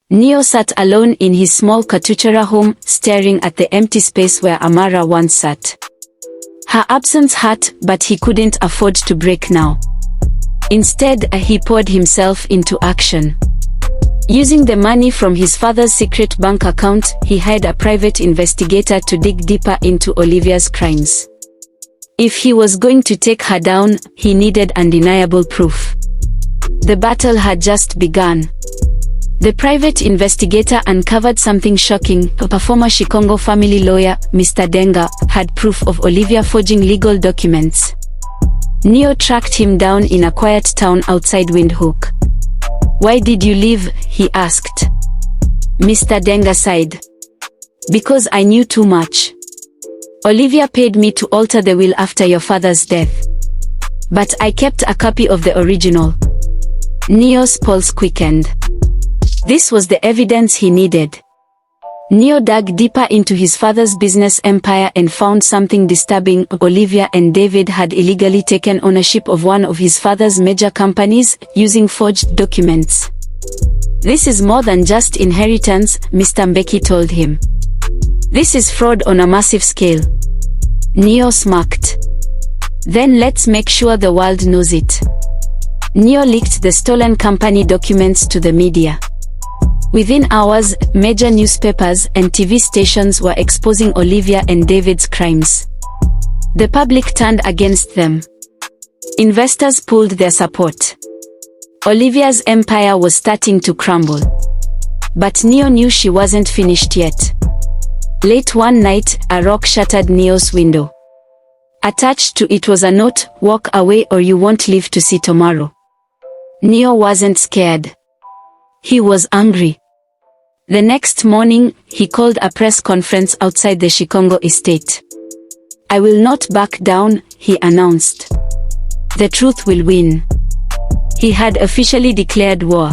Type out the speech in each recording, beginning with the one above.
Neo sat alone in his small Katuchara home, staring at the empty space where Amara once sat. Her absence hurt, but he couldn't afford to break now. Instead, he poured himself into action. Using the money from his father's secret bank account, he hired a private investigator to dig deeper into Olivia's crimes. If he was going to take her down, he needed undeniable proof. The battle had just begun. The private investigator uncovered something shocking. A former Shikongo family lawyer, Mr. Denga, had proof of Olivia forging legal documents. Neo tracked him down in a quiet town outside Windhoek. "Why did you leave?" he asked. Mr. Denga sighed. "Because I knew too much. Olivia paid me to alter the will after your father's death. But I kept a copy of the original." Neo's pulse quickened. This was the evidence he needed. Neo dug deeper into his father's business empire and found something disturbing. Olivia and David had illegally taken ownership of one of his father's major companies, using forged documents. "This is more than just inheritance," Mr. Mbeki told him. "This is fraud on a massive scale." Neo smirked. "Then let's make sure the world knows it." Neo leaked the stolen company documents to the media. Within hours, major newspapers and TV stations were exposing Olivia and David's crimes. The public turned against them. Investors pulled their support. Olivia's empire was starting to crumble. But Neo knew she wasn't finished yet. Late one night, a rock shattered Neo's window. Attached to it was a note: "Walk away or you won't live to see tomorrow." Neo wasn't scared. He was angry. The next morning, he called a press conference outside the Shikongo estate. "I will not back down," he announced. "The truth will win." He had officially declared war.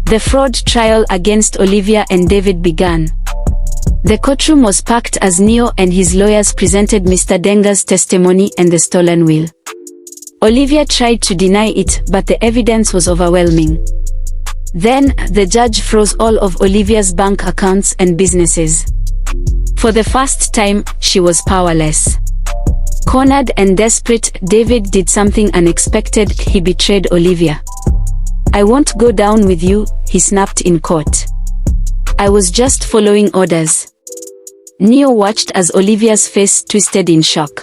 The fraud trial against Olivia and David began. The courtroom was packed as Neo and his lawyers presented Mr. Denga's testimony and the stolen will. Olivia tried to deny it, but the evidence was overwhelming. Then, the judge froze all of Olivia's bank accounts and businesses. For the first time, she was powerless. Cornered and desperate, David did something unexpected. He betrayed Olivia. "I won't go down with you," he snapped in court. "I was just following orders." Neo watched as Olivia's face twisted in shock.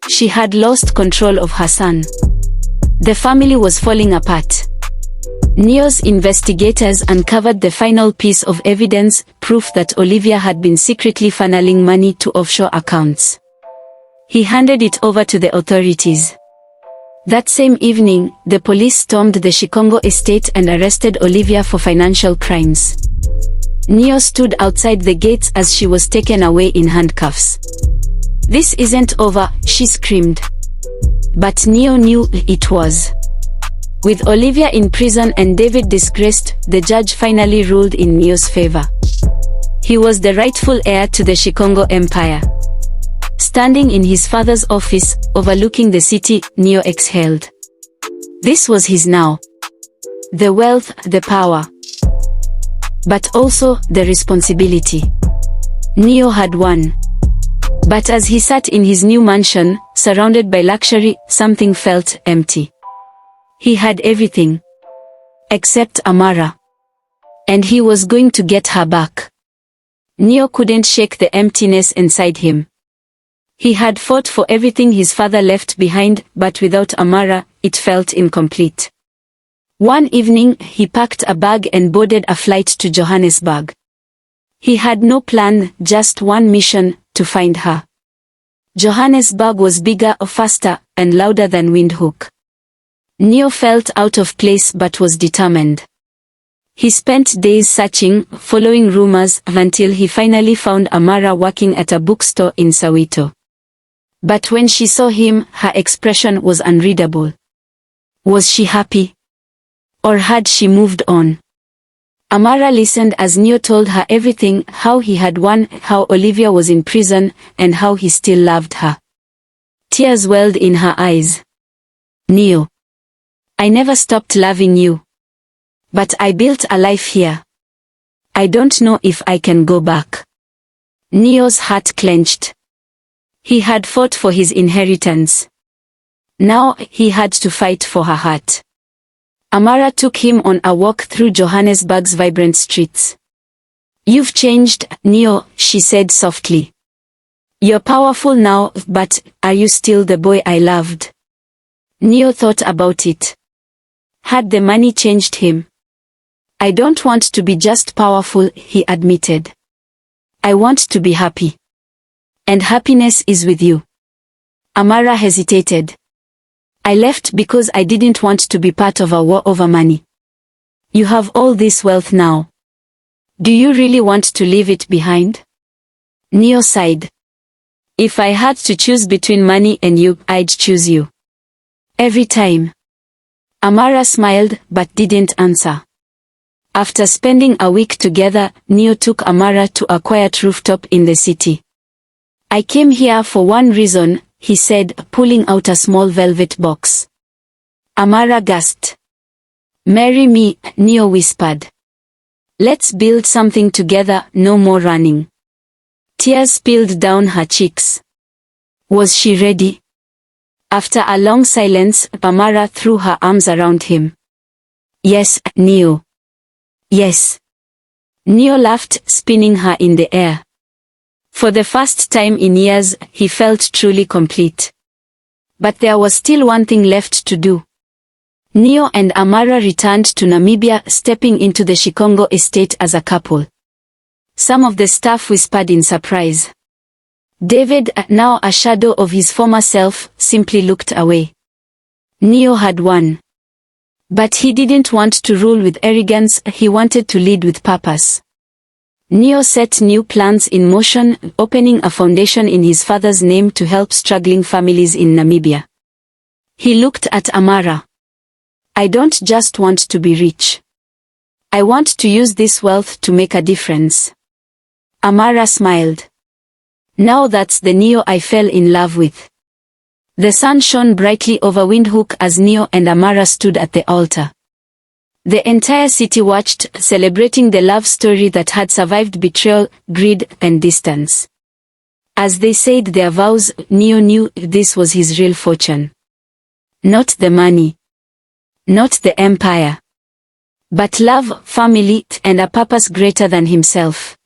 She had lost control of her son. The family was falling apart. Neo's investigators uncovered the final piece of evidence, proof that Olivia had been secretly funneling money to offshore accounts. He handed it over to the authorities. That same evening, the police stormed the Shikongo estate and arrested Olivia for financial crimes. Neo stood outside the gates as she was taken away in handcuffs. "This isn't over," she screamed. But Neo knew it was. With Olivia in prison and David disgraced, the judge finally ruled in Neo's favor. He was the rightful heir to the Shikongo Empire. Standing in his father's office, overlooking the city, Neo exhaled. This was his now. The wealth, the power. But also, the responsibility. Neo had won. But as he sat in his new mansion, surrounded by luxury, something felt empty. He had everything. Except Amara. And he was going to get her back. Neo couldn't shake the emptiness inside him. He had fought for everything his father left behind, but without Amara, it felt incomplete. One evening, he packed a bag and boarded a flight to Johannesburg. He had no plan, just one mission: to find her. Johannesburg was bigger, faster, and louder than Windhoek. Neo felt out of place but was determined. He spent days searching, following rumors, until he finally found Amara working at a bookstore in Soweto. But when she saw him, her expression was unreadable. Was she happy? Or had she moved on? Amara listened as Neo told her everything: how he had won, how Olivia was in prison, and how he still loved her. Tears welled in her eyes. "Neo, I never stopped loving you. But I built a life here. I don't know if I can go back. Neo's heart clenched. He had fought for his inheritance. Now he had to fight for her heart. Amara took him on a walk through Johannesburg's vibrant streets. You've changed, Neo, she said softly. You're powerful now, but are you still the boy I loved? Neo thought about it. Had the money changed him? I don't want to be just powerful, he admitted. I want to be happy. And happiness is with you. Amara hesitated. I left because I didn't want to be part of a war over money. You have all this wealth now. Do you really want to leave it behind? Neo sighed. If I had to choose between money and you, I'd choose you. Every time. Amara smiled but didn't answer. After spending a week together, Neo took Amara to a quiet rooftop in the city. I came here for one reason, he said, pulling out a small velvet box. Amara gasped. Marry me, Neo whispered. Let's build something together, no more running. Tears spilled down her cheeks. Was she ready? After a long silence, Amara threw her arms around him. Yes, Neo. Yes. Neo laughed, spinning her in the air. For the first time in years, he felt truly complete. But there was still one thing left to do. Neo and Amara returned to Namibia, stepping into the Shikongo estate as a couple. Some of the staff whispered in surprise. David, now a shadow of his former self, simply looked away. Neo had won. But he didn't want to rule with arrogance, he wanted to lead with purpose. Neo set new plans in motion, opening a foundation in his father's name to help struggling families in Namibia. He looked at Amara. I don't just want to be rich. I want to use this wealth to make a difference. Amara smiled. Now that's the Neo I fell in love with. The sun shone brightly over Windhoek as Neo and Amara stood at the altar. The entire city watched, celebrating the love story that had survived betrayal, greed, and distance. As they said their vows, Neo knew this was his real fortune. Not the money. Not the empire. But love, family, and a purpose greater than himself.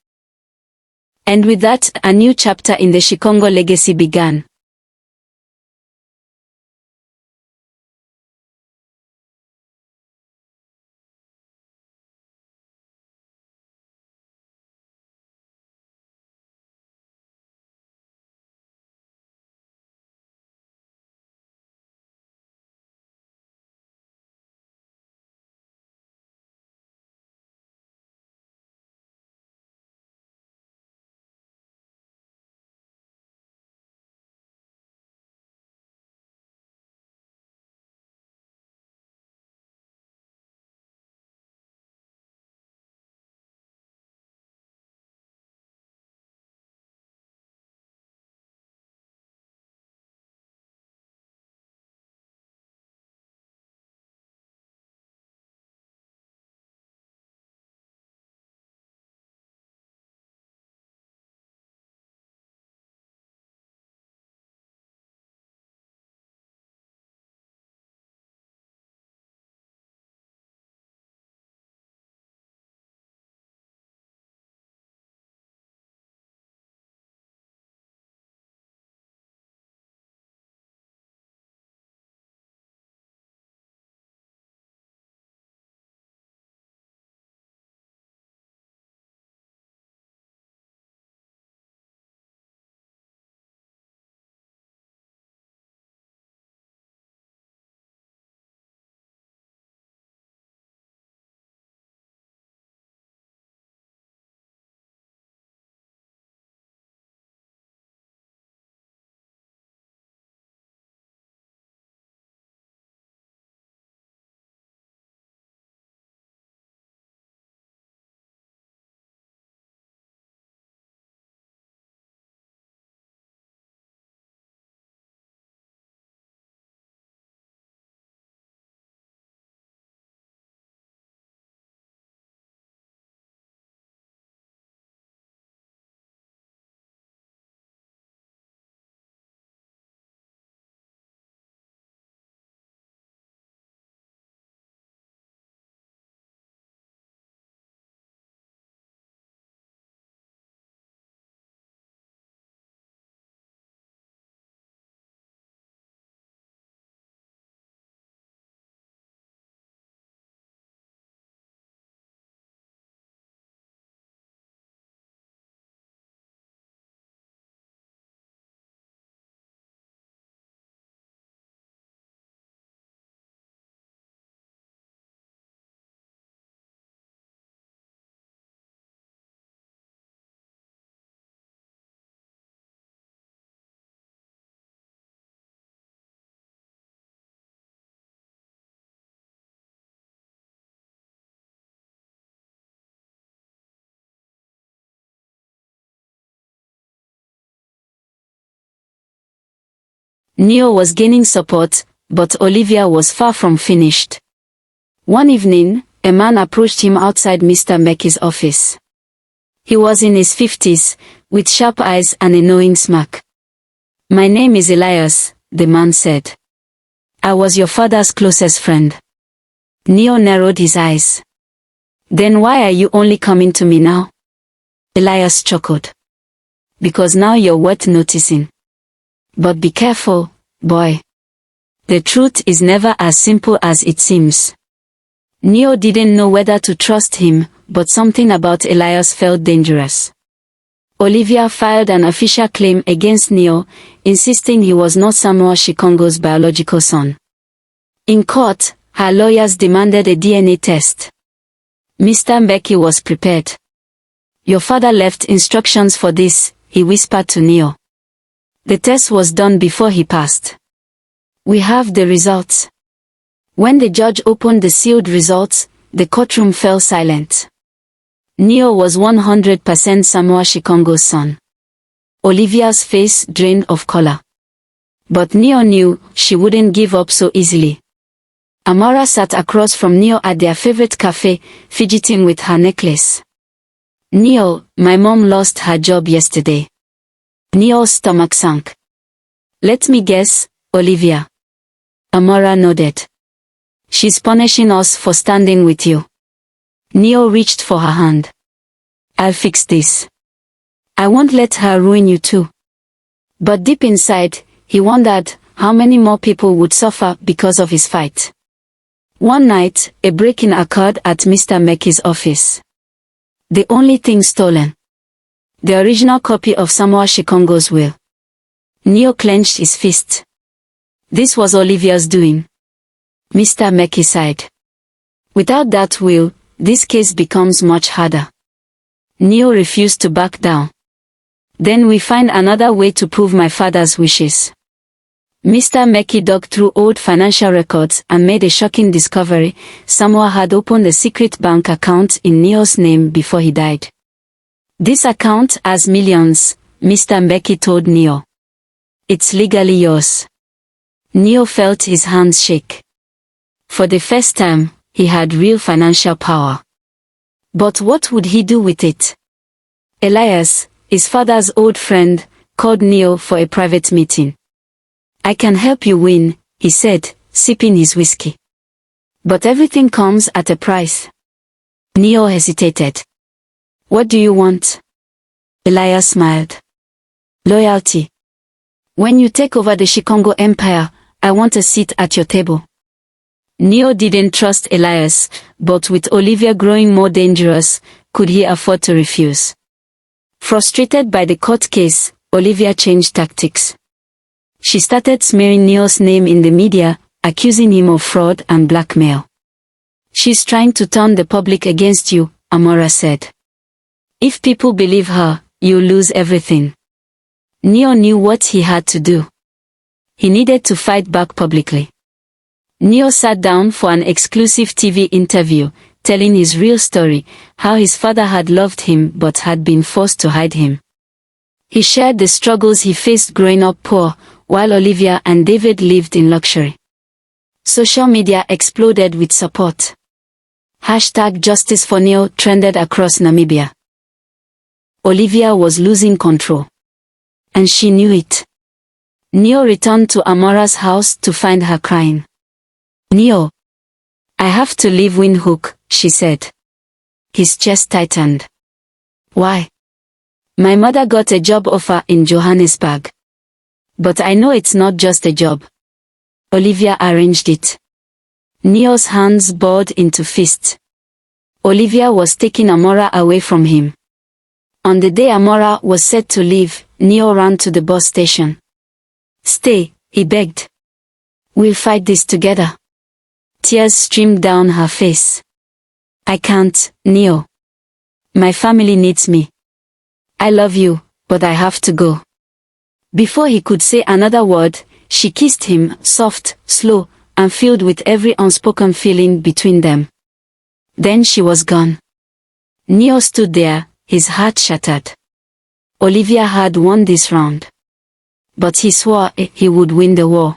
And with that, a new chapter in the Shikongo legacy began. Neo was gaining support, but Olivia was far from finished. One evening, a man approached him outside Mr. Mackey's office. He was in his 50s, with sharp eyes and a knowing smirk. "My name is Elias," the man said. "I was your father's closest friend." Neo narrowed his eyes. "Then why are you only coming to me now?" Elias chuckled. "Because now you're worth noticing. But be careful, boy. The truth is never as simple as it seems." Neo didn't know whether to trust him, but something about Elias felt dangerous. Olivia filed an official claim against Neo, insisting he was not Samuel Shikongo's biological son. In court, her lawyers demanded a DNA test. Mr. Mbeki was prepared. "Your father left instructions for this," he whispered to Neo. The test was done before he passed. "We have the results." When the judge opened the sealed results, the courtroom fell silent. Neo was 100% Samuel Shikongo's son. Olivia's face drained of color. But Neo knew she wouldn't give up so easily. Amara sat across from Neo at their favorite cafe, fidgeting with her necklace. "Neo, my mom lost her job yesterday." Neo's stomach sank. "Let me guess, Olivia." Amara nodded. "She's punishing us for standing with you." Neo reached for her hand. "I'll fix this. I won't let her ruin you too." But deep inside, he wondered how many more people would suffer because of his fight. One night, a break-in occurred at Mr. Mackey's office. The only thing stolen: the original copy of Samuel Shikongo's will. Neo clenched his fist. This was Olivia's doing. Mr. Mackey sighed. "Without that will, this case becomes much harder." Neo refused to back down. "Then we find another way to prove my father's wishes." Mr. Mackey dug through old financial records and made a shocking discovery. Samuel had opened a secret bank account in Neo's name before he died. "This account has millions," Mr. Mackey told Neo. "It's legally yours." Neo felt his hands shake. For the first time, he had real financial power. But what would he do with it? Elias, his father's old friend, called Neo for a private meeting. "I can help you win," he said, sipping his whiskey. "But everything comes at a price." Neo hesitated. "What do you want?" Elias smiled. "Loyalty. When you take over the Shikongo Empire, I want a seat at your table." Neo didn't trust Elias, but with Olivia growing more dangerous, could he afford to refuse? Frustrated by the court case, Olivia changed tactics. She started smearing Neo's name in the media, accusing him of fraud and blackmail. "She's trying to turn the public against you," Amara said. "If people believe her, you'll lose everything." Neo knew what he had to do. He needed to fight back publicly. Neo sat down for an exclusive TV interview, telling his real story, how his father had loved him but had been forced to hide him. He shared the struggles he faced growing up poor, while Olivia and David lived in luxury. Social media exploded with support. #Justice for Neo trended across Namibia. Olivia was losing control. And she knew it. Neo returned to Amara's house to find her crying. "Neo, I have to leave Windhoek," she said. His chest tightened. "Why?" "My mother got a job offer in Johannesburg. But I know it's not just a job. Olivia arranged it." Neo's hands balled into fists. Olivia was taking Amara away from him. On the day Amara was set to leave, Neo ran to the bus station. "Stay," he begged. "We'll fight this together." Tears streamed down her face. "I can't, Neo. My family needs me. I love you, but I have to go." Before he could say another word, she kissed him, soft, slow, and filled with every unspoken feeling between them. Then she was gone. Neo stood there, his heart shattered. Olivia had won this round. but he swore he would win the war.